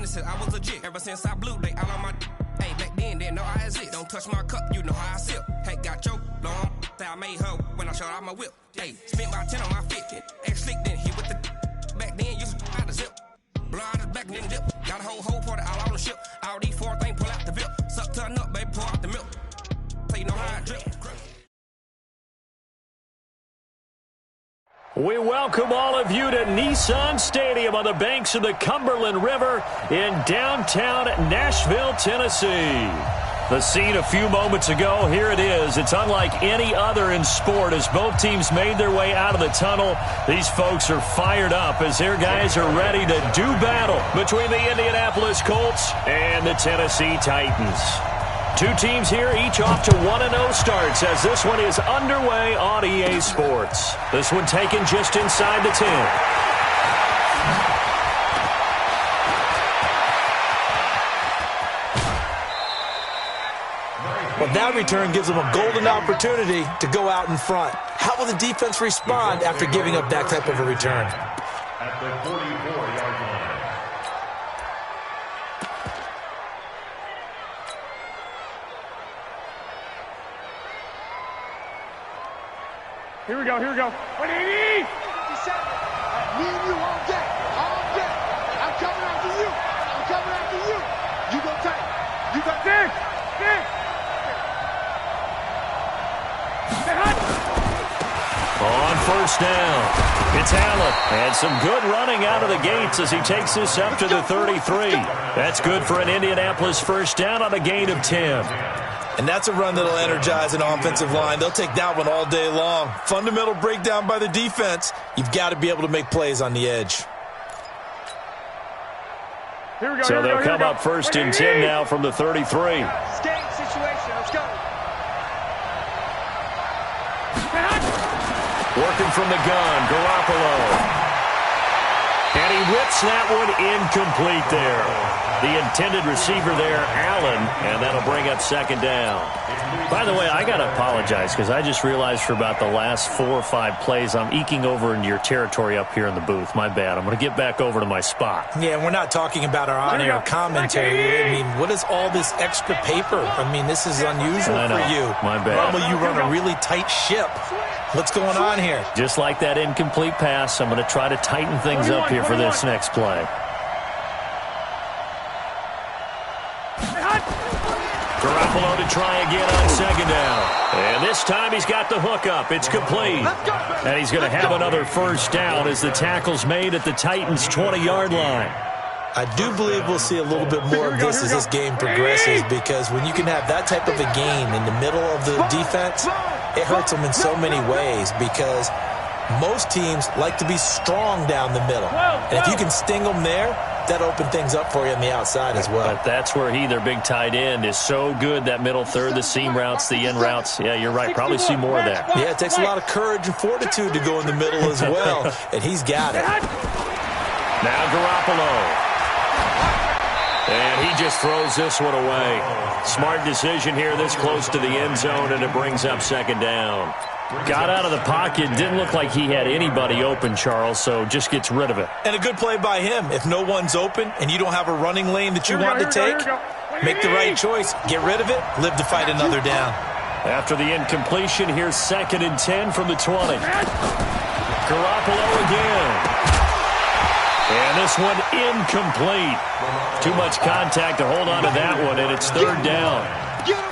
money since I was legit. Ever since I blew, they all on my. Hey, back then, didn't know I exist. Don't touch my cup, you know how I sip. Hey, got your long. I made her when I showed out my whip. Hey, spent about 10 on my fit. Ex-slick, then hit with the. Back then, used to out the zip. Blow out his back and then dip. Got a whole party all on the ship. All these four things pull out the VIP. Suck, turn up, baby, pour out the milk. So you know how I drip. We welcome all of you to Nissan Stadium on the banks of the Cumberland River in downtown Nashville, Tennessee. The scene a few moments ago, here it is. It's unlike any other in sport as both teams made their way out of the tunnel. These folks are fired up as their guys are ready to do battle between the Indianapolis Colts and the Tennessee Titans. Two teams here, each off to 1-0 starts as this one is underway on EA Sports. This one taken just inside the 10. Well, that return gives them a golden opportunity to go out in front. How will the defense respond after giving up that type of a return? At the 44-yard line. Here we go. 180! 57. Me and you all day. I'm coming after you. You go tight. You go big. On first down, it's Allen. And some good running out of the gates as he takes this up to the 33. That's good for an Indianapolis first down on a gain of 10. And that's a run that'll energize an offensive line. They'll take that one all day long. Fundamental breakdown by the defense. You've got to be able to make plays on the edge. So they'll come up first and 10 now from the 33. Game situation. Let's go. Working from the gun, Garoppolo. And he whips that one incomplete there. The intended receiver there, Allen, and that'll bring up second down. By the way, I got to apologize because I just realized for about the last 4 or 5 plays, I'm eking over into your territory up here in the booth. My bad. I'm going to get back over to my spot. Yeah, we're not talking about our on-air commentary. I mean, what is all this extra paper? I mean, this is unusual for you. My bad. Normally you run a really tight ship. What's going on here? Just like that incomplete pass, I'm going to try to tighten things up here for this next play. Garoppolo to try again on second down. And this time he's got the hook up. It's complete. And he's going to have another first down as the tackle's made at the Titans' 20-yard line. I do believe we'll see a little bit more of this as this game progresses because when you can have that type of a gain in the middle of the defense, it hurts them in so many ways because most teams like to be strong down the middle. And if you can sting them there, that opens things up for you on the outside as well. But that's where their big tight end, is so good, that middle third, the seam routes, the in routes. Yeah, you're right. Probably see more of that. Yeah, it takes a lot of courage and fortitude to go in the middle as well, and he's got it. Now Garoppolo. And he just throws this one away. Smart decision here this close to the end zone, and it brings up second down. Got out of the pocket. Didn't look like he had anybody open, Charles, so just gets rid of it. And a good play by him. If no one's open and you don't have a running lane that you want to take, make the right choice. Get rid of it. Live to fight another down. After the incompletion, here's second and 10 from the 20. Garoppolo again. And this one incomplete. Too much contact to hold on to that one, and it's third down.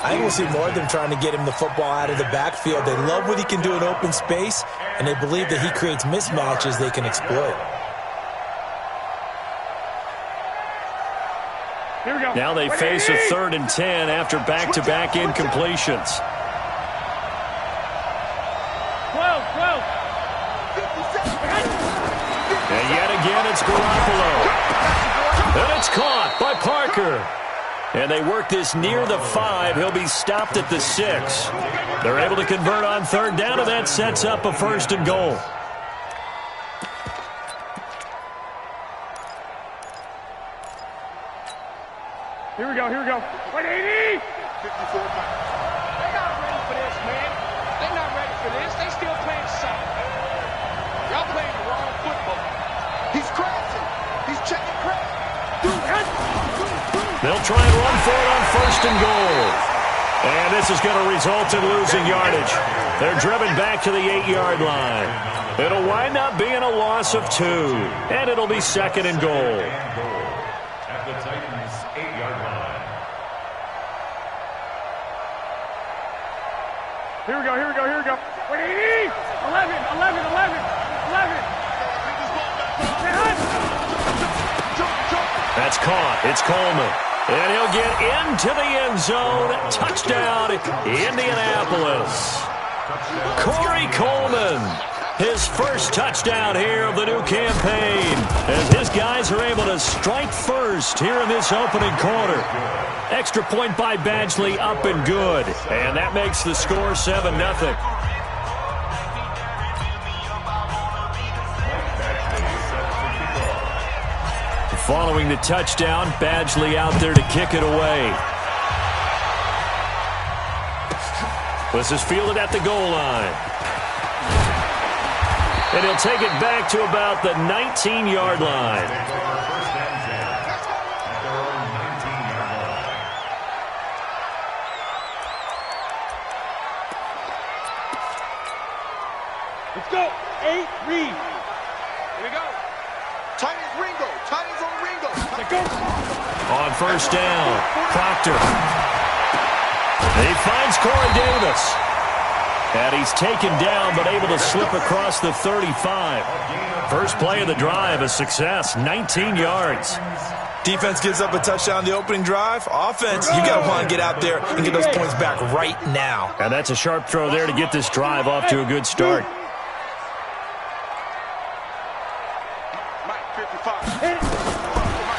I think we'll see more of them trying to get him the football out of the backfield. They love what he can do in open space, and they believe that he creates mismatches they can exploit. Now they face a third and 10 after back-to-back incompletions. 12. And yet again, it's Garoppolo. And it's caught by Parker. And they work this near the 5. He'll be stopped at the 6. They're able to convert on third down, and that sets up a first and goal. Here we go. 180! 54 times. They're not ready for this, man. They're not ready for this. They still playing soft. Y'all playing the wrong football. He's crashing. He's checking crash. Dude, They'll try and run for it on 1st and goal. And this is going to result in losing yardage. They're driven back to the 8-yard line. It'll wind up being a loss of 2. And it'll be 2nd and goal. At the Titans' 8-yard line. Here we go, here we go, here we go. Wait, 11. That's caught. It's Coleman. And he'll get into the end zone. Touchdown, Indianapolis. Corey Coleman. His first touchdown here of the new campaign, as his guys are able to strike first here in this opening quarter. Extra point by Badgley, up and good. And that makes the score 7-0. Following the touchdown, Badgley out there to kick it away. This is fielded at the goal line. And he'll take it back to about the 19-yard line. Let's go. 8, read. Here we go. Titans Ringo. Titans on Ringo. Let's go. On 1st down, Proctor. He finds Corey Davis. And he's taken down, but able to slip across the 35. First play of the drive, a success, 19 yards. Defense gives up a touchdown the opening drive. Offense, you got to want to get out there and get those points back right now. And that's a sharp throw there to get this drive off to a good start.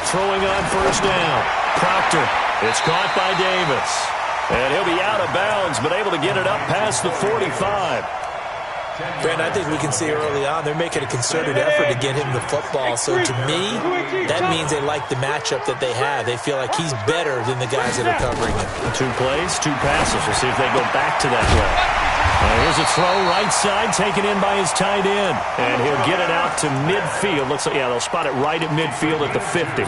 Throwing on 1st down. Proctor. It's caught by Davis. And he'll be out of bounds, but able to get it up past the 45. Brandon, I think we can see early on they're making a concerted effort to get him the football. So to me, that means they like the matchup that they have. They feel like he's better than the guys that are covering him. 2 plays, 2 passes. We'll see if they go back to that way. Here's a throw, right side, taken in by his tight end. And he'll get it out to midfield. Looks like, yeah, they'll spot it right at midfield at the 50.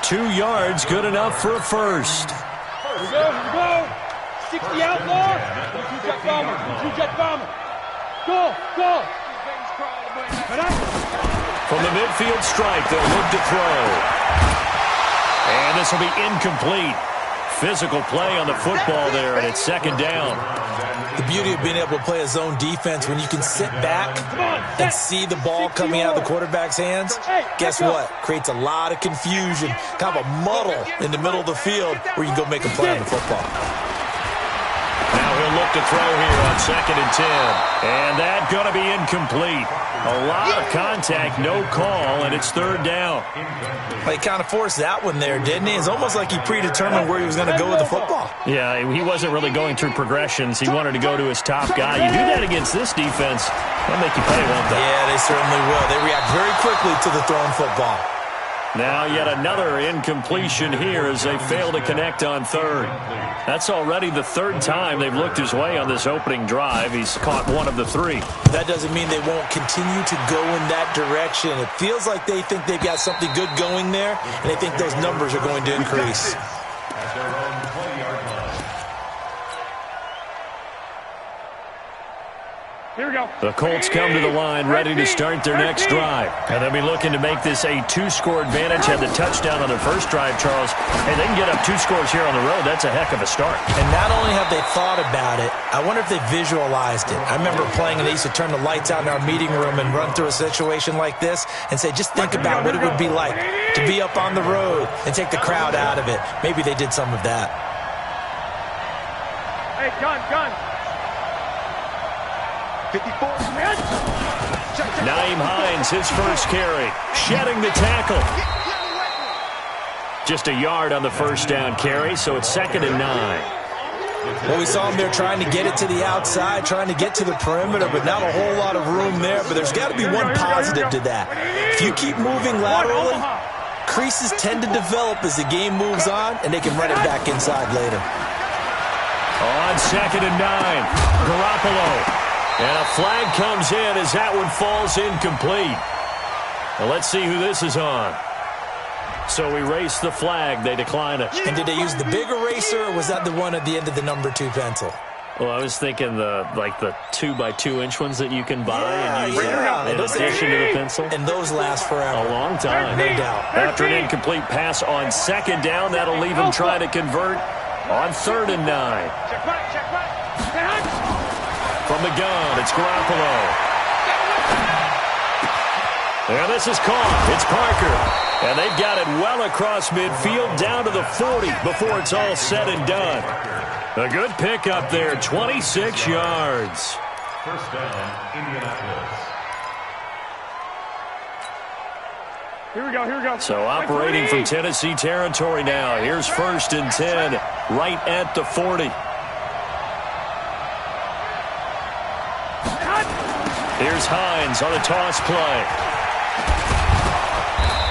2 yards, good enough for a first. Here we go. 60 outlaw. 2-jet bomber. 2-jet bomber. Go. From the midfield strike, they'll look to throw. And this will be incomplete. Physical play on the football there, and it's 2nd down. The beauty of being able to play a zone defense, when you can sit back and see the ball coming out of the quarterback's hands, guess what? Creates a lot of confusion, kind of a muddle in the middle of the field where you can go make a play on the football. Now he'll look to throw here on 2nd and 10. And that's going to be incomplete. A lot of contact, no call, and it's 3rd down. Well, he kind of forced that one there, didn't he? It's almost like he predetermined where he was going to go with the football. Yeah, he wasn't really going through progressions. He wanted to go to his top guy. You do that against this defense, they'll make you pay, won't they? Yeah, they certainly will. They react very quickly to the thrown football. Now yet another incompletion here as they fail to connect on 3rd. That's already the 3rd time they've looked his way on this opening drive. He's caught 1 of the 3. That doesn't mean they won't continue to go in that direction. It feels like they think they've got something good going there, and they think those numbers are going to increase. Here we go. The Colts come to the line ready to start their next drive. And they'll be looking to make this a 2-score advantage. Had the touchdown on their first drive, Charles. Hey, they can get up 2 scores here on the road. That's a heck of a start. And not only have they thought about it, I wonder if they visualized it. I remember playing and they used to turn the lights out in our meeting room and run through a situation like this and say, just think about what it would be like to be up on the road and take the crowd out of it. Maybe they did some of that. Hey, gun. 54. Nyheim Hines, his first carry, shedding the tackle. Just a yard on the first down carry, so it's 2nd and 9. Well, we saw him there trying to get it to the outside, trying to get to the perimeter, but not a whole lot of room there. But there's got to be one positive to that. If you keep moving laterally, creases tend to develop as the game moves on, and they can run it back inside later. On 2nd and 9, Garoppolo. And a flag comes in as that one falls incomplete. Well, let's see who this is on. So erase the flag. They decline it. And did they use the big eraser, or was that the one at the end of the number 2 pencil? Well, I was thinking the 2x2-inch ones that you can buy and use in addition to the pencil. And those last forever. A long time. No doubt. After an incomplete pass on 2nd down, that'll leave him trying to convert on 3rd and 9. From the gun, it's Garoppolo. And this is caught. It's Parker. And they've got it well across midfield down to the 40 before it's all said and done. A good pickup there, 26 yards. First down, Indianapolis. Here we go. So operating from Tennessee territory now. Here's 1st and 10, right at the 40. Here's Hines on a toss play.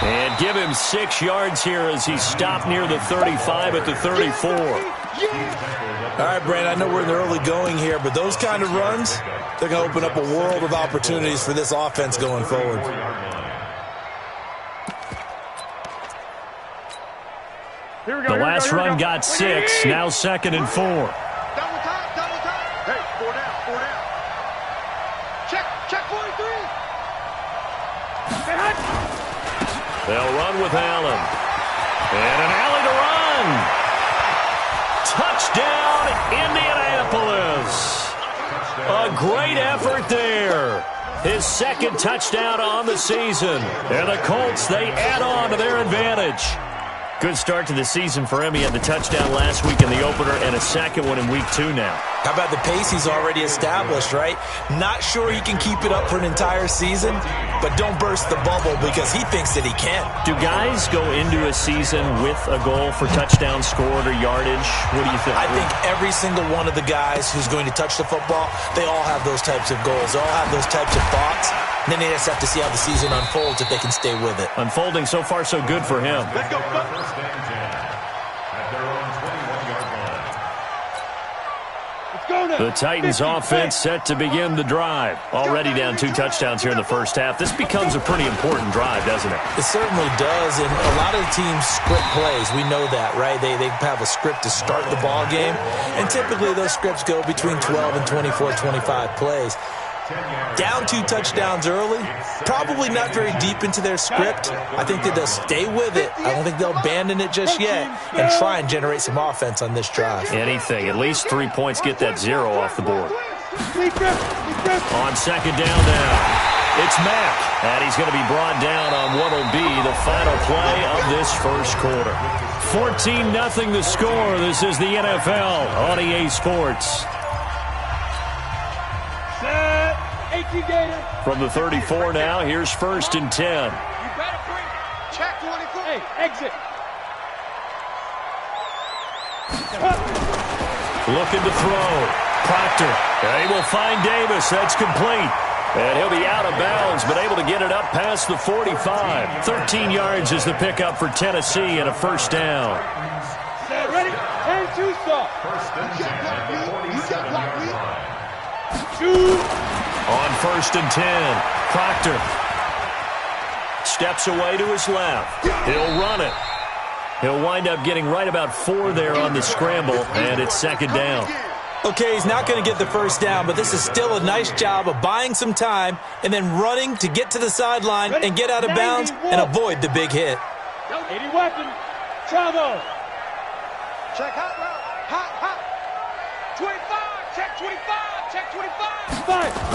And give him 6 yards here as he's stopped near the 35 at the 34. All right, Brand, I know we're in the early going here, but those kind of runs, they're going to open up a world of opportunities for this offense going forward. The last run got 6, now 2nd and 4. Double time. Hey, 4 down. Check 43. They'll run with Allen. And an alley to run. Touchdown, Indianapolis. A great effort there. His 2nd touchdown on the season. And the Colts, they add on to their advantage. Good start to the season for him. He had the touchdown last week in the opener and a 2nd one in week 2 now. How about the pace he's already established, right? Not sure he can keep it up for an entire season, but don't burst the bubble because he thinks that he can. Do guys go into a season with a goal for touchdown scored or yardage? What do you think? I think every single one of the guys who's going to touch the football, they all have those types of goals. They all have those types of thoughts. And then they just have to see how the season unfolds if they can stay with it. Unfolding so far so good for him. Let's go. First and 10 at their own 21-yard line. The Titans offense set to begin the drive. Already down 2 touchdowns here in the first half. This becomes a pretty important drive, doesn't it? It certainly does, and a lot of the teams script plays. We know that, right? They have a script to start the ball game, and typically those scripts go between 12 and 24, 25 plays. Down 2 touchdowns early, probably not very deep into their script. I think that they'll stay with it. I don't think they'll abandon it just yet and try and generate some offense on this drive. Anything. At least 3 points, get that 0 off the board. On 2nd down now, it's Mack. And he's going to be brought down on what will be the final play of this first quarter. 14-0 the score. This is the NFL on EA Sports. From the 34 now, here's 1st and 10. You better bring it. Check 24. Hey, exit. Looking to throw. Proctor. They will find Davis. That's complete. And he'll be out of bounds, but able to get it up past the 45. 13 yards is the pickup for Tennessee and a 1st down. Ready? And 2 stop. First and 10 at the 47-yard line. Shoot. On 1st and 10, Proctor steps away to his left. He'll run it. He'll wind up getting right about 4 there on the scramble, and it's 2nd down. Okay, he's not going to get the 1st down, but this is still a nice job of buying some time and then running to get to the sideline and get out of bounds and avoid the big hit. 80 weapon. Travel. Check hot route. Hot. 25. Check 25. Check 25. 5.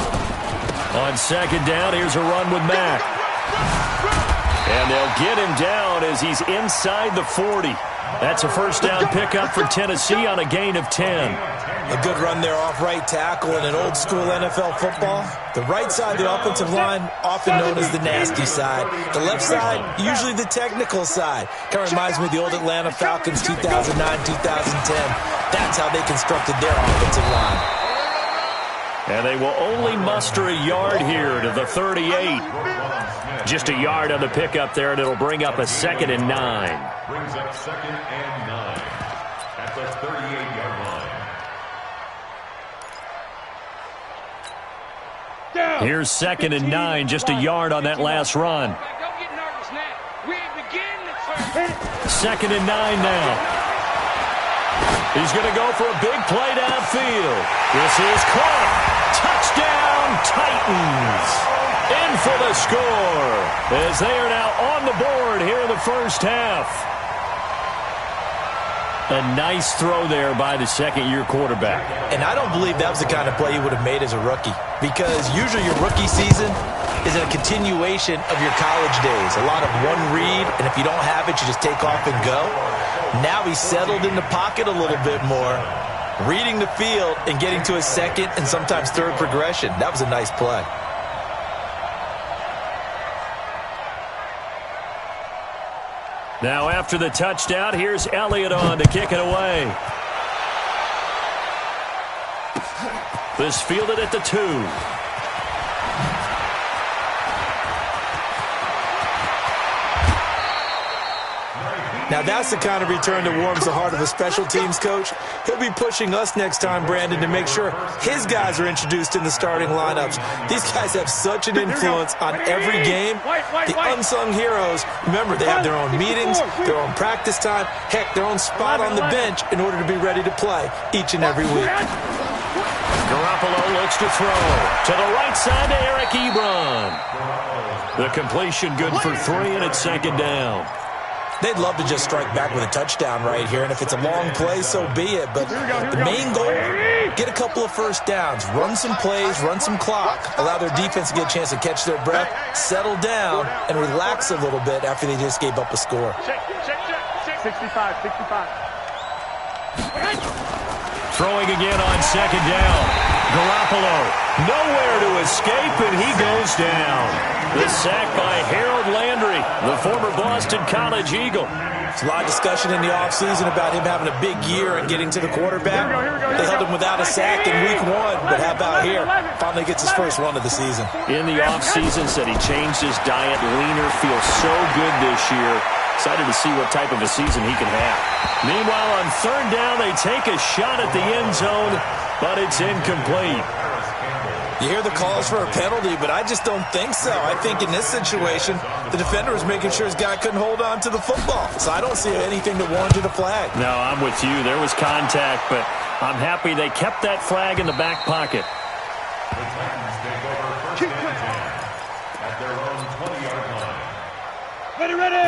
On 2nd down, here's a run with Mack. And they'll get him down as he's inside the 40. That's a 1st down pickup for Tennessee on a gain of 10. A good run there off right tackle in an old school NFL football. The right side of the offensive line, often known as the nasty side. The left side, usually the technical side. Kind of reminds me of the old Atlanta Falcons 2009, 2010. That's how they constructed their offensive line. And they will only muster a yard here to the 38. Just a yard on the pickup there, and it'll bring up a 2nd and 9. Brings up 2nd and 9 at the 38-yard line. Here's 2nd and 9, just a yard on that last run. Don't get nervous now. We ain't beginning to turn. 2nd and 9 now. He's going to go for a big play downfield. This is caught. Touchdown, Titans. In for the score as they are now on the board here in the first half. A nice throw there by the second-year quarterback. And I don't believe that was the kind of play he would have made as a rookie, because usually your rookie season is a continuation of your college days. A lot of one read, and if you don't have it, you just take off and go. Now he's settled in the pocket a little bit more, reading the field and getting to his second and sometimes third progression. That was a nice play. Now after the touchdown, here's Elliott on to kick it away. This fielded at the 2. Now that's the kind of return that warms the heart of a special teams coach. He'll be pushing us next time, Brandon, to make sure his guys are introduced in the starting lineups. These guys have such an influence on every game. The unsung heroes, remember, they have their own meetings, their own practice time, heck, their own spot on the bench in order to be ready to play each and every week. Garoppolo looks to throw to the right side to Eric Ebron. The completion good for 3, and it's 2nd down. They'd love to just strike back with a touchdown right here, and if it's a long play, so be it. But the main goal, get a couple of first downs, run some plays, run some clock, allow their defense to get a chance to catch their breath, settle down, and relax a little bit after they just gave up a score. 65. Throwing again on 2nd down. Garoppolo, nowhere to escape, and he goes down. The sack by Harold Landry, the former Boston College Eagle. There's a lot of discussion in the offseason about him having a big year and getting to the quarterback. They held him without a sack in week 1, but how about here? Finally gets his first one of the season. In the offseason, said he changed his diet, leaner, feels so good this year. Excited to see what type of a season he can have. Meanwhile, on 3rd down, they take a shot at the end zone, but it's incomplete. You hear the calls for a penalty, but I just don't think so. I think in this situation, the defender was making sure his guy couldn't hold on to the football. So I don't see anything that warranted a flag. No, I'm with you. There was contact, but I'm happy they kept that flag in the back pocket. The Titans take over 1st and 10 at their own 20-yard line.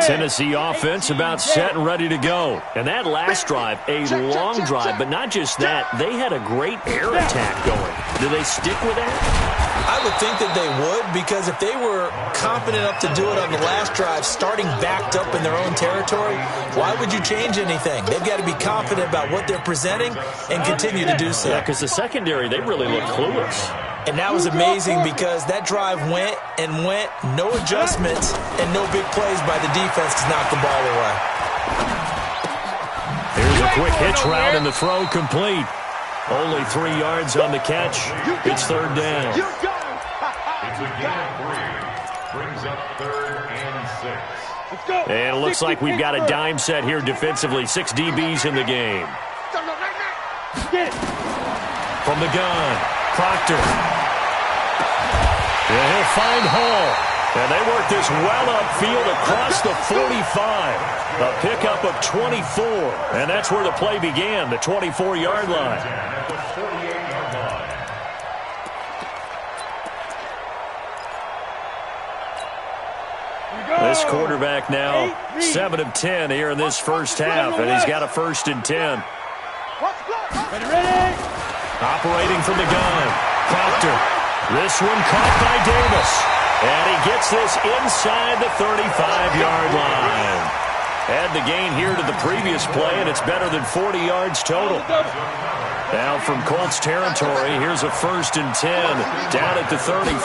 Tennessee offense about set and ready to go. And that last drive, a long drive, but not just that, they had a great air attack going. Do they stick with that? I would think that they would, because if they were confident enough to do it on the last drive, starting backed up in their own territory, why would you change anything? They've got to be confident about what they're presenting and continue to do so. Yeah, because the secondary, they really look clueless. And that was amazing because that drive went and went, no adjustments, and no big plays by the defense to knock the ball away. Here's a quick hitch route and the throw complete. Only 3 yards on the catch. It's 3rd down. It's a gain of 3. Brings up 3rd and 6. And it looks like we've got a dime set here defensively. 6 DBs in the game. From the gun, Proctor. Yeah, he'll find Hall. And they work this well upfield across the 45. A pickup of 24. And that's where the play began, the 24-yard line. At the 48-yard line. This quarterback now 7 of 10 here in this first half. And he's got a 1st and 10. Operating from the gun, Proctor. This one caught by Davis. And he gets this inside the 35-yard line. Add the gain here to the previous play, and it's better than 40 yards total. Now from Colts territory, here's a 1st and 10 down at the 33.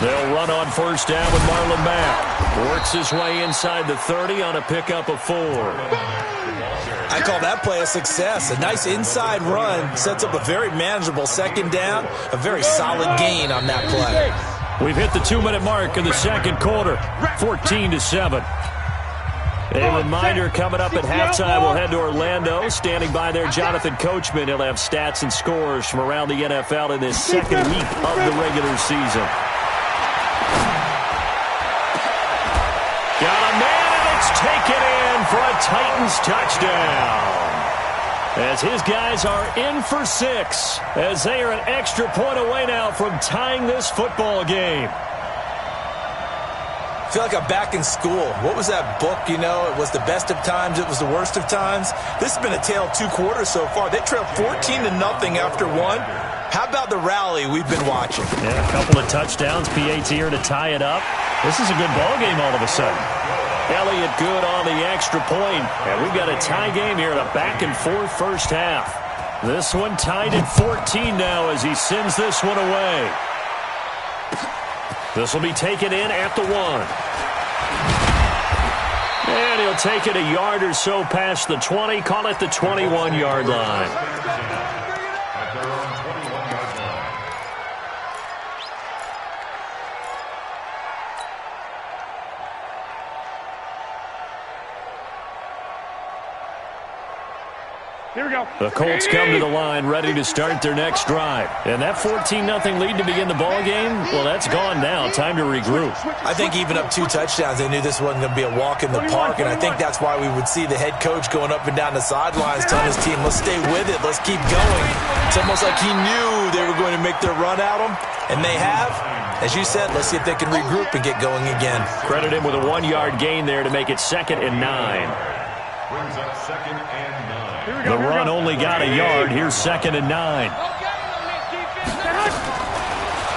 They'll run on 1st down with Marlon Mack. Works his way inside the 30 on a pickup of 4. I call that play a success. A nice inside run sets up a very manageable 2nd down. A very solid gain on that play. We've hit the 2-minute mark in the 2nd quarter, 14-7. A reminder coming up at halftime, we'll head to Orlando. Standing by there, Jonathan Coachman. He'll have stats and scores from around the NFL in this 2nd week of the regular season. Got a man, and it's It's taken in for a Titans touchdown. As his guys are in for 6, as they are an extra point away now from tying this football game. I feel like I'm back in school. What was that book, you know? It was the best of times, it was the worst of times. This has been a tale of 2 quarters so far. They trailed 14-0 after 1. How about the rally we've been watching? Yeah, a couple of touchdowns. PAT here to tie it up. This is a good ball game all of a sudden. Elliott good on the extra point. And we've got a tie game here in a back-and-forth first half. This one tied at 14 now as he sends this one away. This will be taken in at the 1. And he'll take it a yard or so past the 20. Call it the 21-yard line. Here we go. The Colts come to the line ready to start their next drive. And that 14-0 lead to begin the ball game, well, that's gone now. Time to regroup. I think even up 2 touchdowns, they knew this wasn't going to be a walk in the park, and I think that's why we would see the head coach going up and down the sidelines telling his team, let's stay with it, let's keep going. It's almost like he knew they were going to make their run at him, and they have. As you said, let's see if they can regroup and get going again. Credit him with a 1-yard gain there to make it 2nd and 9. Brings up 2nd and 9. The run only got a yard. Here's 2nd and 9.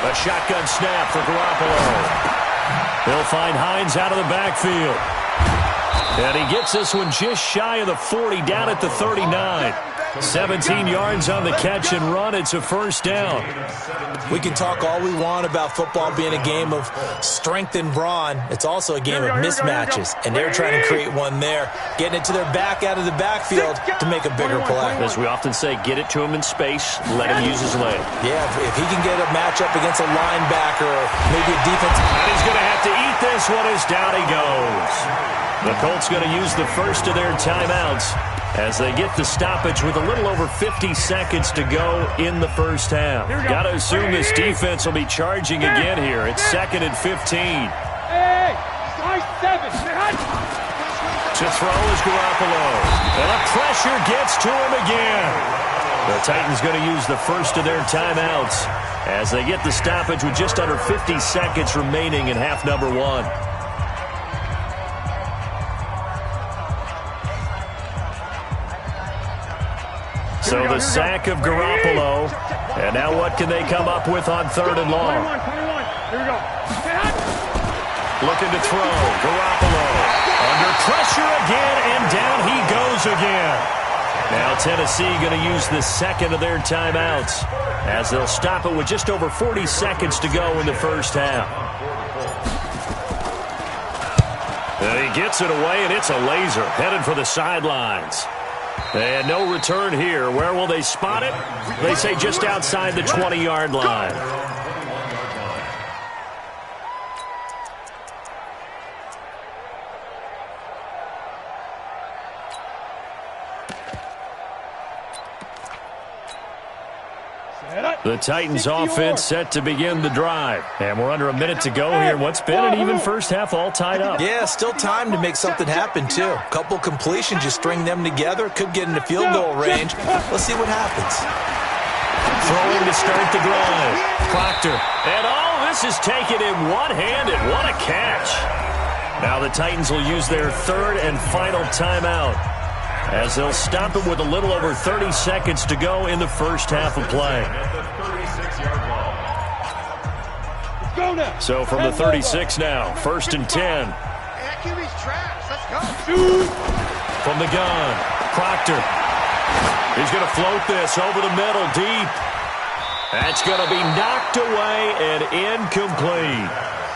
A shotgun snap for Garoppolo. He'll find Hines out of the backfield. And he gets this one just shy of the 40, down at the 39. 17 yards on the catch and run. It's a first down. We can talk all we want about football being a game of strength and brawn. It's also a game of mismatches, and they're trying to create one there, getting it to their back out of the backfield to make a bigger play. As we often say, get it to him in space, let him use his leg. Yeah, if he can get a matchup against a linebacker or maybe a defense. And he's going to have to eat this one as down he goes. The Colts going to use the first of their timeouts as they get the stoppage with a little over 50 seconds to go in the first half. Got to assume this defense will be charging again here. It's 2nd and 15. Hey, slide 7. To throw is Garoppolo. And the pressure gets to him again. The Titans going to use the first of their timeouts as they get the stoppage with just under 50 seconds remaining in half number 1. So the sack of Garoppolo. And now what can they come up with on 3rd and long? 21. Here we go. Looking to throw. Garoppolo. Under pressure again, and down he goes again. Now Tennessee going to use the 2nd of their timeouts as they'll stop it with just over 40 seconds to go in the first half. And he gets it away, and it's a laser headed for the sidelines. And no return here. Where will they spot it? They say just outside the 20-yard line. The Titans offense set to begin the drive. And we're under a minute to go here. What's been an even first half all tied up. Yeah, still time to make something happen, too. Couple completions, you string them together. Could get into field goal range. Let's see what happens. Throwing to start the drive. Proctor. And this is taken in one-handed. What a catch. Now the Titans will use their 3rd and final timeout as they'll stop it with a little over 30 seconds to go in the first half of play. So from the 36 now, 1st and 10. From the gun, Proctor. He's going to float this over the middle, deep. That's going to be knocked away and incomplete.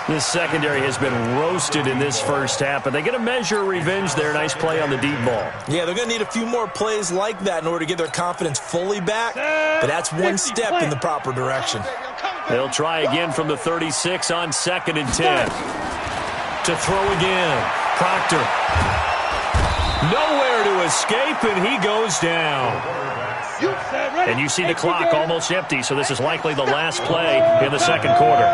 This secondary has been roasted in this first half, but they're going to measure revenge there. Nice play on the deep ball. Yeah, they're going to need a few more plays like that in order to get their confidence fully back, but that's one step in the proper direction. They'll try again from the 36 on 2nd and 10. To throw again. Proctor. Nowhere to escape, and he goes down. And you see the clock almost empty, so this is likely the last play in the second quarter.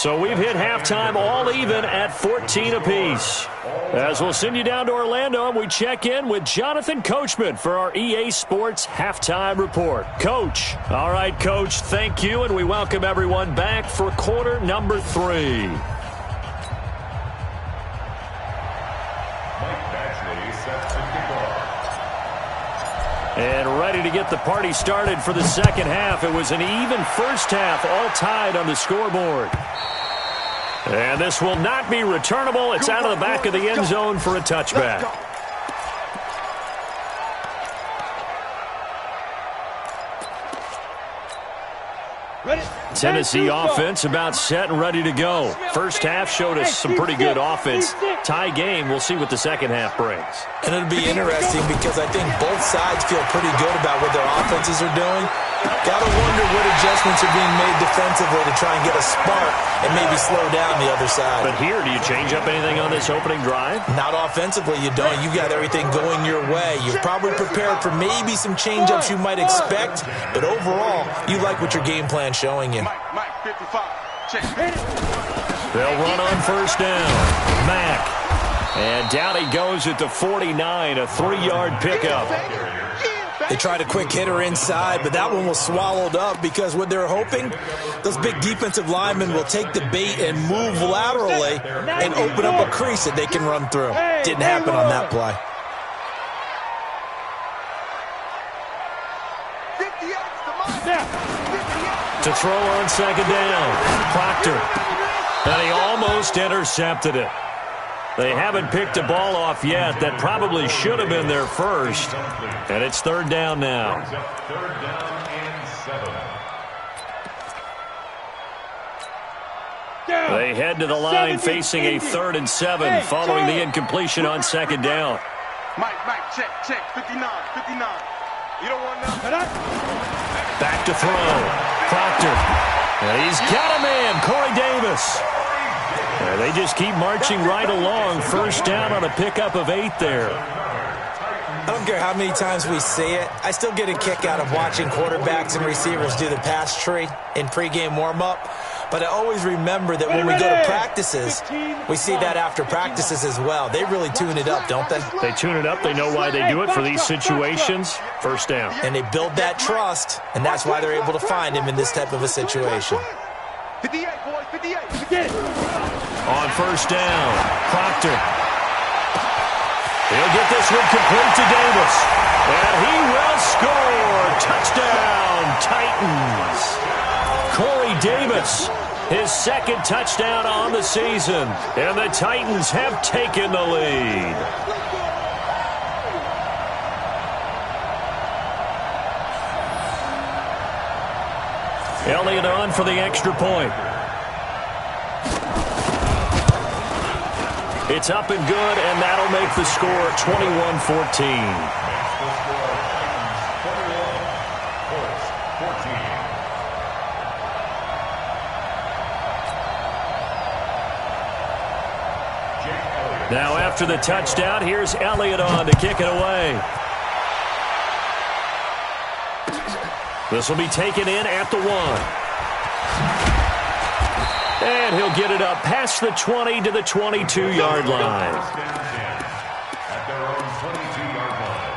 So we've hit halftime all even at 14 apiece. As we'll send you down to Orlando, and we check in with Jonathan Coachman for our EA Sports Halftime Report. Coach. All right, Coach, thank you, and we welcome everyone back for quarter number 3. And ready to get the party started for the second half. It was an even first half, all tied on the scoreboard. And this will not be returnable. It's out of the back of the end zone for a touchback. Tennessee offense about set and ready to go. First half showed us some pretty good offense. Tie game, we'll see what the second half brings. And it'll be interesting because I think both sides feel pretty good about what their offenses are doing. Got to wonder what adjustments are being made defensively to try and get a spark and maybe slow down the other side. But here, do you change up anything on this opening drive? Not offensively, you don't. You got everything going your way. You're probably prepared for maybe some change-ups you might expect, but overall, you like what your game plan's showing you. Mike, 55. Check. They'll run on first down. Mack. And down he goes at the 49, a 3-yard pickup. They tried a quick hitter inside, but that one was swallowed up because what they're hoping, those big defensive linemen will take the bait and move laterally and open up a crease that they can run through. Didn't happen on that play. To throw on second down, Proctor. And he almost intercepted it. They haven't picked a ball off yet. That probably should have been their first. And it's third down now. Third down and 7. They head to the line facing a 3rd and 7 following the incompletion on second down. Mike, check, 59. You don't want nothing. Back to throw. Proctor. And he's got a man, Corey Davis. And they just keep marching right along. First down on a pickup of 8 there. I don't care how many times we see it. I still get a kick out of watching quarterbacks and receivers do the pass tree in pregame warm-up. But I always remember that when we go to practices, we see that after practices as well. They really tune it up, don't they? They tune it up. They know why they do it for these situations. First down. And they build that trust, and that's why they're able to find him in this type of a situation. 58, boys, 58. On first down, Proctor. He'll get this one complete to Davis. And he will score. Touchdown, Titans. Corey Davis, his second touchdown on the season. And the Titans have taken the lead. Elliott on for the extra point. It's up and good, and that'll make the score 21-14. Now after the touchdown, here's Elliott on to kick it away. This will be taken in at the 1. And he'll get it up past the 20 to the 22-yard line. At their own 22-yard line.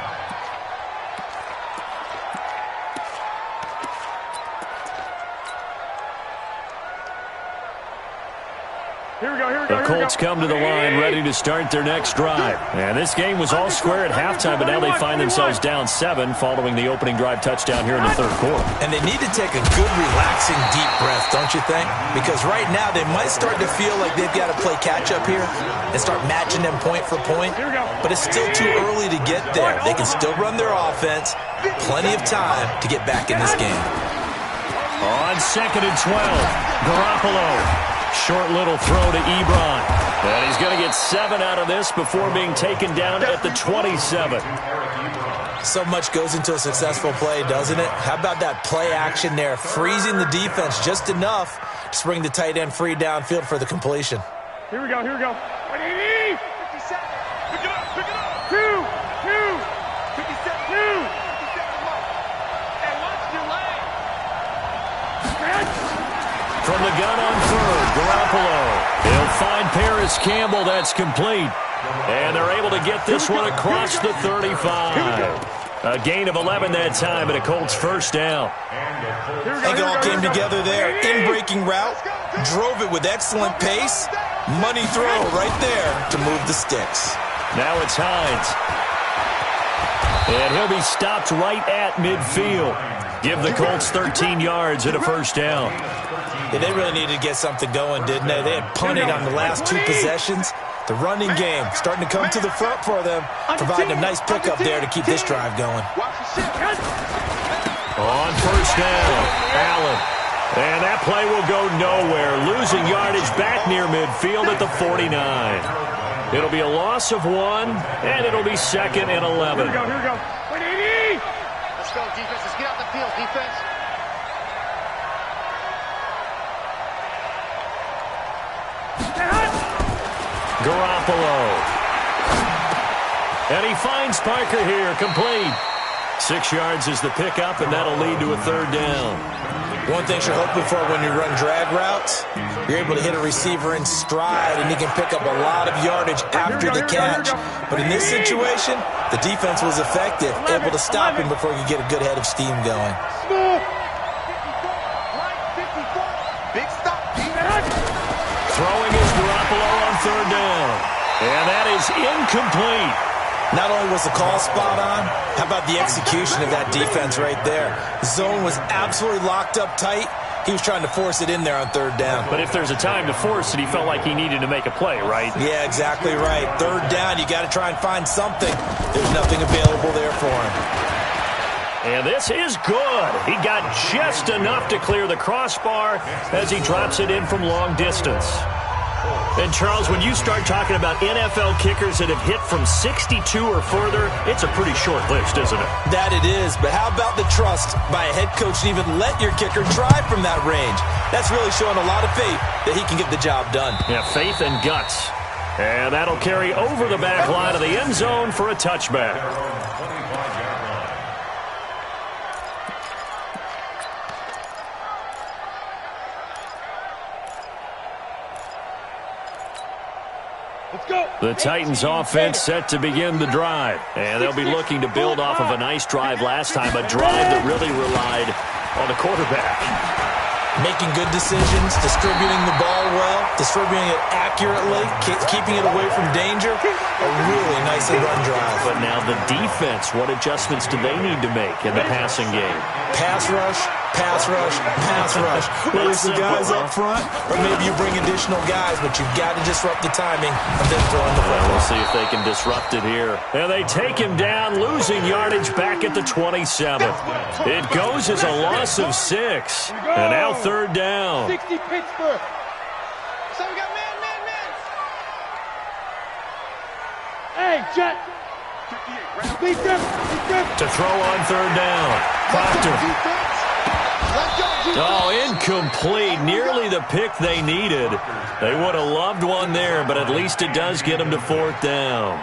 Here we go. The Colts come to the line ready to start their next drive. And this game was all square at halftime, but now they find themselves down 7 following the opening drive touchdown here in the third quarter. And they need to take a good, relaxing, deep breath, don't you think? Because right now they might start to feel like they've got to play catch-up here and start matching them point for point. But it's still too early to get there. They can still run their offense. Plenty of time to get back in this game. On 2nd and 12, Garoppolo. Short little throw to Ebron. And he's going to get 7 out of this before being taken down at the 27. So much goes into a successful play, doesn't it? How about that play action there, freezing the defense just enough to bring the tight end free downfield for the completion. Here we go. 50 seconds. Pick it up. 2. 57. 2. Hey, watch your leg. From the gun on third, Garoppolo Paris Campbell, that's complete. And they're able to get this one across the 35. A gain of 11 that time, and a Colts first down. I think it all came together there. In-breaking route, drove it with excellent pace. Money throw right there to move the sticks. Now it's Hines. And he'll be stopped right at midfield. Give the Colts 13 yards and a first down. Yeah, they really needed to get something going, didn't they? They had punted on the last 2 possessions. The running game starting to come to the front for them, providing a nice pickup there to keep this drive going. On first down, Allen. And that play will go nowhere. Losing yardage back near midfield at the 49. It'll be a loss of 1, and it'll be 2nd and 11. Here we go. Let's go, defense. Let's get out the field, defense. Garoppolo. And he finds Parker here, complete. 6 yards is the pickup, and that'll lead to a 3rd down. One thing you're hoping for when you run drag routes, you're able to hit a receiver in stride, and he can pick up a lot of yardage after the catch. But in this situation, the defense was effective, able to stop him before he could get a good head of steam going. Big stop, Throwing is Garoppolo on 3rd down. And that is incomplete. Not only was the call spot on, how about the execution of that defense right there? The zone was absolutely locked up tight. He was trying to force it in there on 3rd down. But if there's a time to force it, he felt like he needed to make a play, right? Yeah, exactly right. 3rd down, you got to try and find something. There's nothing available there for him. And this is good. He got just enough to clear the crossbar as he drops it in from long distance. And, Charles, when you start talking about NFL kickers that have hit from 62 or further, it's a pretty short list, isn't it? That it is, but how about the trust by a head coach to even let your kicker try from that range? That's really showing a lot of faith that he can get the job done. Yeah, faith and guts. And that'll carry over the back line of the end zone for a touchback. The Titans offense set to begin the drive. And they'll be looking to build off of a nice drive last time, a drive that really relied on the quarterback. Making good decisions, distributing the ball well, distributing it accurately, keeping it away from danger. A really nicely run drive. But now the defense, what adjustments do they need to make in the passing game? Pass rush, pass rush, pass rush. Whether it's the guys up front or maybe you bring additional guys, but you've got to disrupt the timing of them throwing the football. We'll see if they can disrupt it here. And they take him down, losing yardage back at the 27. It goes as a loss of 6. And now 3rd down. 60 Pittsburgh. So we got man. Hey, Jet. Beat them. To throw on 3rd down. Proctor. Oh, incomplete. Nearly the pick they needed. They would have loved one there, but at least it does get them to 4th down.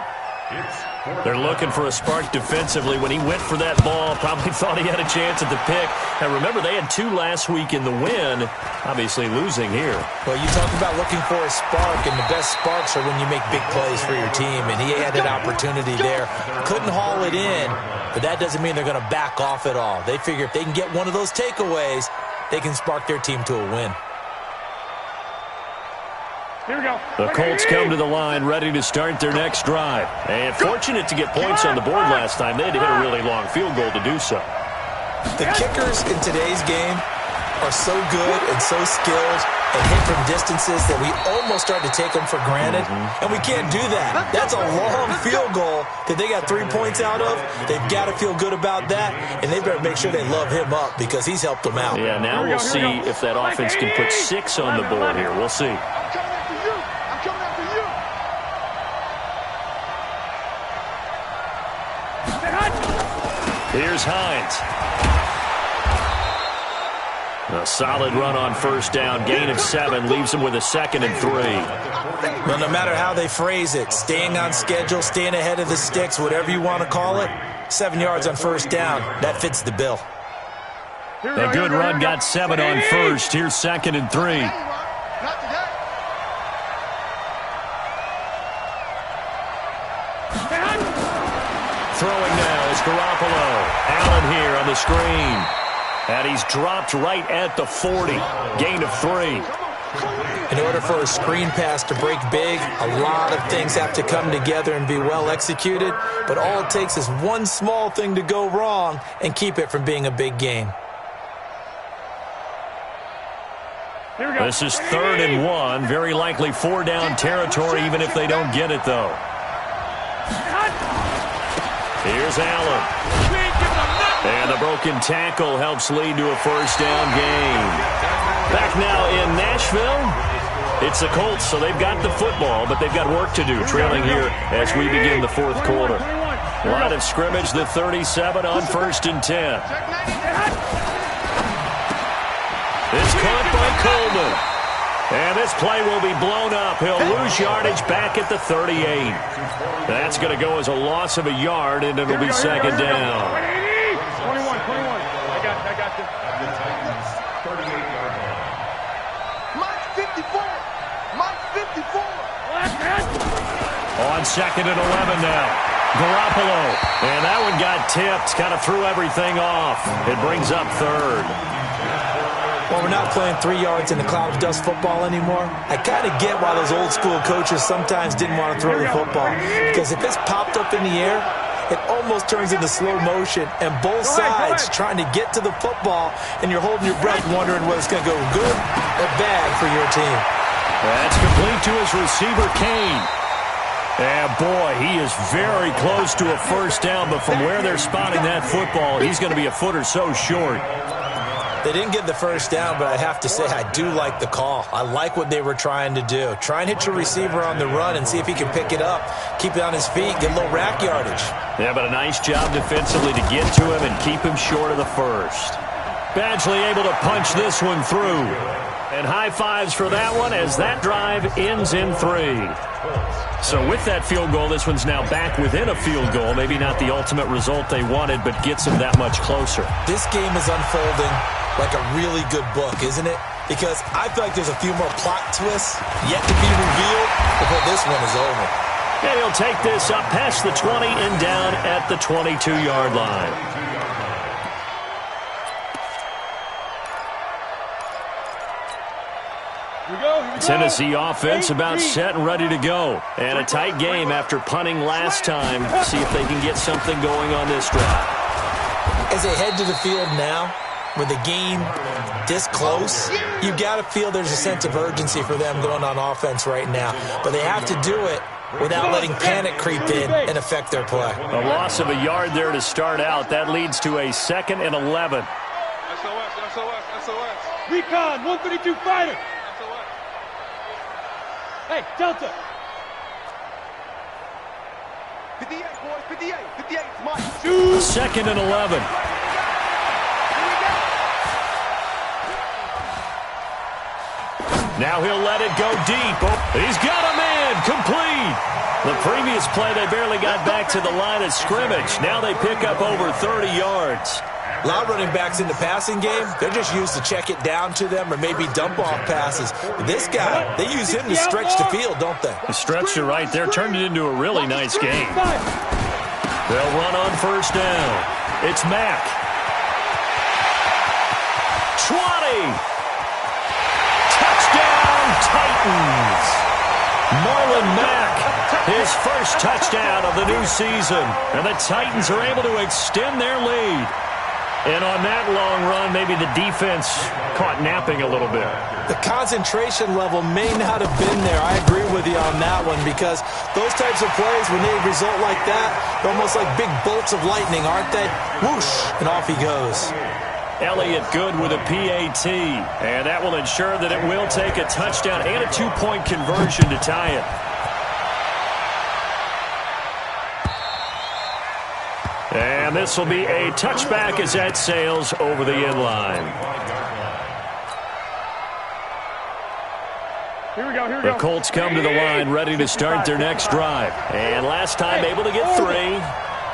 They're looking for a spark defensively. When he went for that ball, probably thought he had a chance at the pick. And remember, they had 2 last week in the win, obviously losing here. Well, you talk about looking for a spark, and the best sparks are when you make big plays for your team, and he had an opportunity there. Couldn't haul it in, but that doesn't mean they're going to back off at all. They figure if they can get one of those takeaways, they can spark their team to a win. Here we go. The Colts come to the line ready to start their next drive. And fortunate to get points on the board last time. They had to hit a really long field goal to do so. The kickers in today's game are so good and so skilled and hit from distances that we almost start to take them for granted. And we can't do that. That's a long field goal that they got 3 points out of. They've got to feel good about that, and they better make sure they love him up because he's helped them out. Yeah, now we'll see if that offense can put 6 on the board here. We'll see. Here's Hines. A solid run on 1st down. Gain of 7 leaves him with a 2nd and 3. Well, no matter how they phrase it, staying on schedule, staying ahead of the sticks, whatever you want to call it, 7 yards on 1st down, that fits the bill. A good run got 7 on 1st. Here's 2nd and 3. throwing now is Garoppolo. Allen here on the screen. And he's dropped right at the 40. Gain of 3. In order for a screen pass to break big, a lot of things have to come together and be well executed. But all it takes is one small thing to go wrong and keep it from being a big gain. This is 3rd and 1. Very likely 4-down territory, even if they don't get it, though. Here's Allen. And the broken tackle helps lead to a 1st-down gain. Back now in Nashville, it's the Colts, so they've got the football, but they've got work to do, trailing here as we begin the 4th quarter. Line of scrimmage, the 37 on 1st and 10. It's caught by Coleman. And this play will be blown up. He'll lose yardage back at the 38. That's going to go as a loss of a yard, and it'll be 2nd down. 21. I got you. The Titans, 38-yard line. Mike 54. Mike 54. On 2nd and 11 now. Garoppolo. And that one got tipped. Kind of threw everything off. It brings up 3rd. Well, we're not playing 3 yards in a cloud of dust football anymore. I kind of get why those old school coaches sometimes didn't want to throw the football. Because if it's popped up in the air, it almost turns into slow motion, and both sides trying to get to the football, and you're holding your breath wondering whether it's going to go good or bad for your team. That's complete to his receiver, Kane. And boy, he is very close to a 1st down, but from where they're spotting that football, he's going to be a foot or so short. They didn't get the 1st down, but I have to say I do like the call. I like what they were trying to do. Try and hit your receiver on the run and see if he can pick it up, keep it on his feet, get a little rack yardage. Yeah, but a nice job defensively to get to him and keep him short of the 1st. Badgley able to punch this one through. And high fives for that one as that drive ends in 3. So with that field goal, this one's now back within a field goal. Maybe not the ultimate result they wanted, but gets them that much closer. This game is unfolding like a really good book, isn't it? Because I feel like there's a few more plot twists yet to be revealed before this one is over. And he'll take this up past the 20 and down at the 22-yard line. Tennessee offense about set and ready to go. And a tight game after punting last time. See if they can get something going on this drive. As they head to the field now, with the game this close, you've got to feel there's a sense of urgency for them going on offense right now. But they have to do it without letting panic creep in and affect their play. A loss of a yard there to start out. That leads to a 2nd and 11. SOS. Recon, 132 fighter. Hey, Delta. 58, boys, 58, Mike. 2nd and 11. Now he'll let it go deep. He's got a man complete. The previous play, they barely got back to the line of scrimmage. Now they pick up over 30 yards. A lot of running backs in the passing game, they're just used to check it down to them or maybe dump off passes. But this guy, they use him to stretch the field, don't they? The stretch it right there turned it into a really nice game. They'll run on 1st down. It's Mack. 20. Touchdown, Titans. Marlon Mack, his first touchdown of the new season. And the Titans are able to extend their lead. And on that long run, maybe the defense caught napping a little bit. The concentration level may not have been there. I agree with you on that one because those types of plays, when they result like that, they're almost like big bolts of lightning, aren't they? Whoosh, and off he goes. Elliott good with a PAT, and that will ensure that it will take a touchdown and a 2-point conversion to tie it. And this will be a touchback as that sails over the end line. Here we go. The Colts come to the line ready to start their next drive. And last time able to get 3.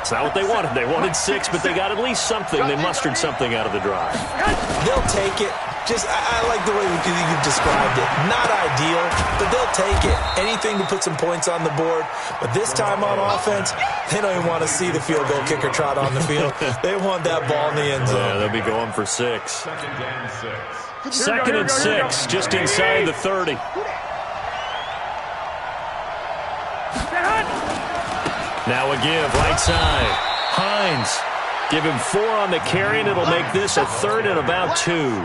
It's not what they wanted. They wanted 6, but they got at least something. They mustered something out of the drive. They'll take it. I like the way you've described it. Not ideal, but they'll take it. Anything to put some points on the board. But this time on offense, they don't even want to see the field goal kicker trot on the field. They want that ball in the end zone. Yeah, they'll be going for 6. Second and 6, just inside the 30. Now a give, right side. Hines. Give him 4 on the carry, and it'll make this a 3rd and about 2.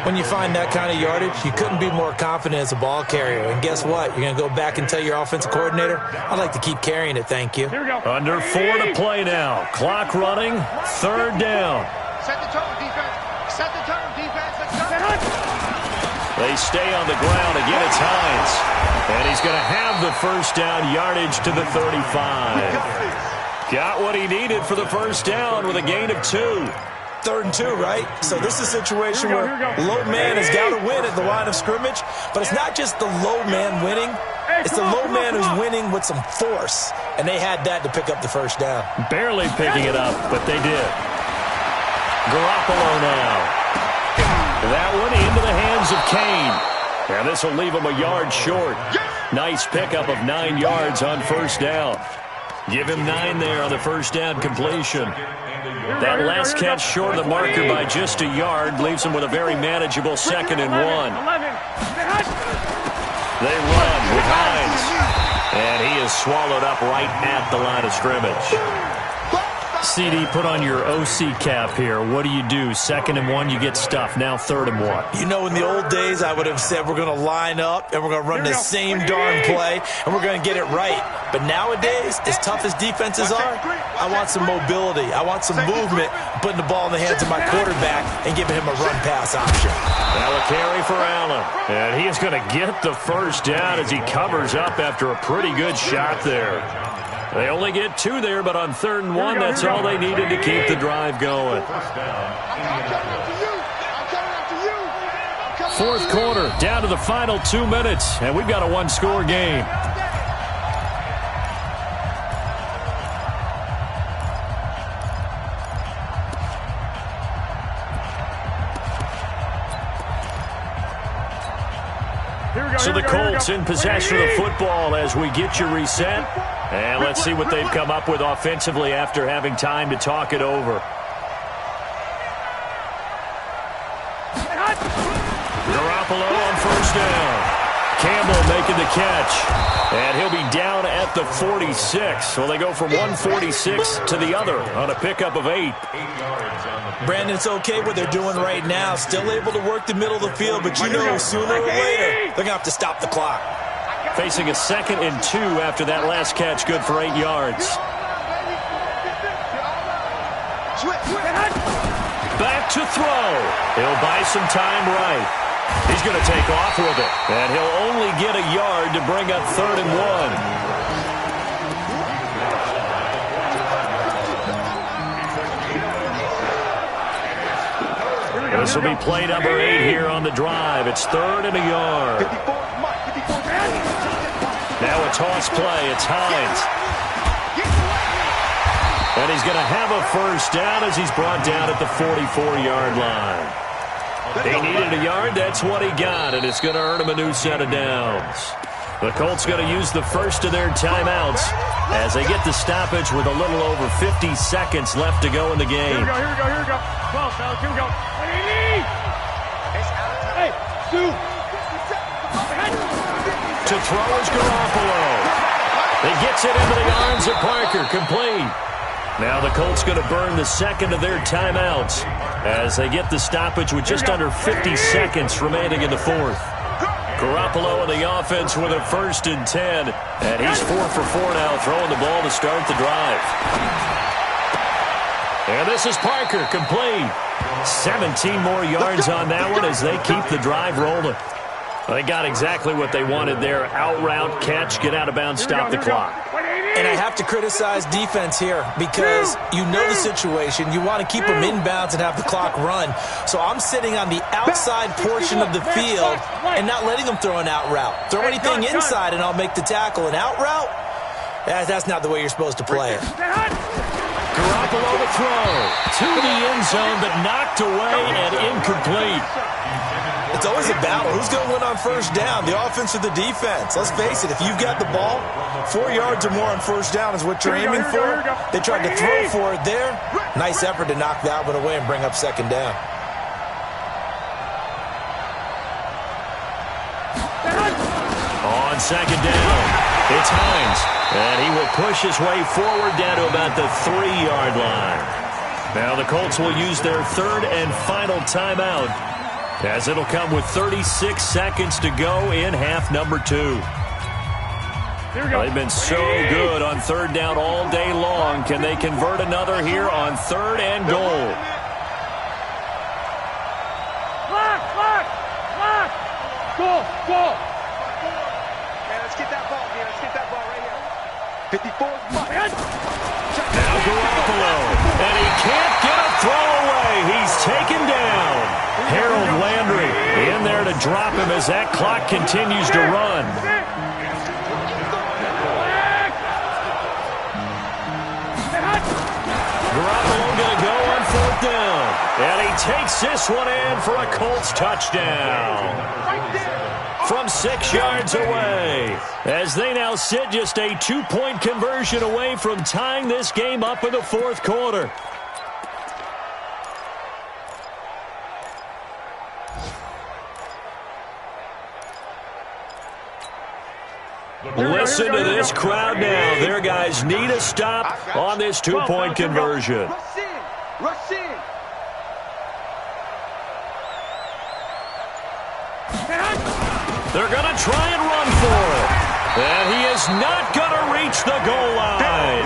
When you find that kind of yardage, you couldn't be more confident as a ball carrier. And guess what? You're going to go back and tell your offensive coordinator, I'd like to keep carrying it, thank you. Under 4 to play now. Clock running, 3rd down. Set the tone, defense. Set the tone, defense. Let's go. They stay on the ground. Again, it's Hines. And he's going to have the first down yardage to the 35. Got what he needed for the first down with a gain of 2. 3rd and 2, right? So this is a situation where low man has got to win at the line of scrimmage, but it's not just the low man winning. It's the low man who's winning with some force, and they had that to pick up the first down. Barely picking it up, but they did. Garoppolo now. That one into the hands of Kane. And this will leave him a yard short. Nice pickup of 9 yards on first down. Give him 9 there on the first down completion. That last catch short of the marker by just a yard leaves him with a very manageable 2nd and 1. They run with Hines. And he is swallowed up right at the line of scrimmage. CD, put on your OC cap here. What do you do? 2nd and 1, you get stuffed. Now 3rd and 1. You know, in the old days, I would have said we're going to line up and we're going to run the same darn play and we're going to get it right. But nowadays, as tough as defenses are, I want some mobility. I want some movement, putting the ball in the hands of my quarterback and giving him a run-pass option. Now a carry for Allen. And he is going to get the first down as he covers up after a pretty good shot there. They only get 2 there, but on 3rd and 1, that's all they needed to keep the drive going. 4th quarter, down to the final 2 minutes, and we've got a 1-score game. So the Colts in possession of the football as we get you reset. And let's see what they've come up with offensively after having time to talk it over. Garoppolo on first down. Campbell making the catch. And he'll be down at the 46. So they go from 146 to the other on a pickup of 8. Brandon, it's okay what they're doing right now. Still able to work the middle of the field, but you know sooner or later they're going to have to stop the clock. Facing a 2nd and 2 after that last catch, good for 8 yards. Back to throw. He'll buy some time right. He's going to take off with it, and he'll only get a yard to bring up 3rd and 1. This will be play number 8 here on the drive. It's 3rd and a yard. Now a toss play. It's Hines. And he's going to have a first down as he's brought down at the 44-yard line. He needed a yard. That's what he got, and it's going to earn him a new set of downs. The Colts going to use the first of their timeouts as they get the stoppage with a little over 50 seconds left to go in the game. Here we go. 12, fellas, here we go. Hey, to throw is Garoppolo. He gets it into the arms of Parker, complete. Now the Colts going to burn the second of their timeouts as they get the stoppage with just under 50 seconds remaining in the 4th. Garoppolo in the offense with a 1st and 10, and he's 4 for 4 now, throwing the ball to start the drive. And this is Parker, complete. 17 more yards on that one as they keep the drive rolling. They got exactly what they wanted there. Out route, catch, get out of bounds, stop the clock. And I have to criticize defense here because you know the situation. You want to keep them inbounds and have the clock run. So I'm sitting on the outside portion of the field and not letting them throw an out route. Throw anything inside and I'll make the tackle. An out route, that's not the way you're supposed to play it. Garoppolo to throw. To the end zone, but knocked away and incomplete. It's always a battle. Who's going to win on first down, the offense or the defense? Let's face it, if you've got the ball, 4 yards or more on first down is what you're aiming for. They tried to throw for it there. Nice effort to knock that one away and bring up second down. On second down, it's Hines. And he will push his way forward down to about the 3-yard line. Now the Colts will use their third and final timeout, as it'll come with 36 seconds to go in half number 2. They've been so good on third down all day long. Can they convert another here on third and goal? Go! Man, let's get that ball, man. Let's get that ball right here. 54. Now Garoppolo, and he can't get a throw away. He's taken down. Harold Landry in there to drop him as that clock continues to run. Garoppolo going to go on fourth down. And he takes this one in for a Colts touchdown. From 6 yards away, as they now sit just a 2-point conversion away from tying this game up in the fourth quarter. Listen to this crowd now. Their guys need a stop on this 2-point conversion. Rush in. They're going to try and run for it. And he is not going to reach the goal line.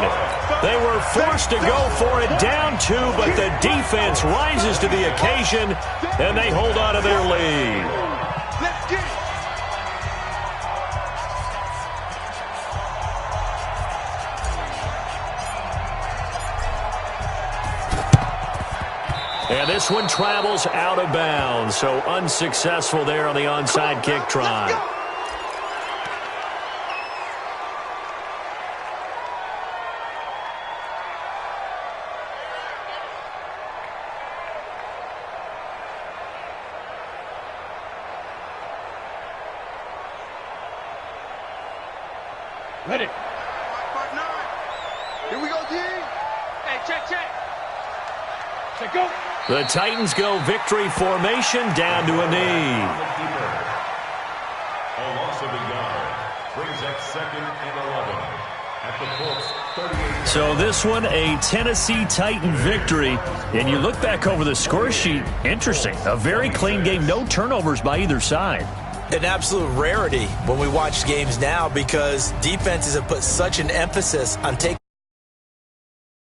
They were forced to go for it down 2, but the defense rises to the occasion, and they hold on to their lead. Let's get it. And this one travels out of bounds, so unsuccessful there on the onside kick try. Ready. Here we go, D. Hey, check. Check, go. The Titans go victory formation down to a knee. A loss of a yard brings up second and 11 at the Colts 38. So this one, a Tennessee Titan victory. And you look back over the score sheet, interesting. A very clean game, no turnovers by either side. An absolute rarity when we watch games now because defenses have put such an emphasis on taking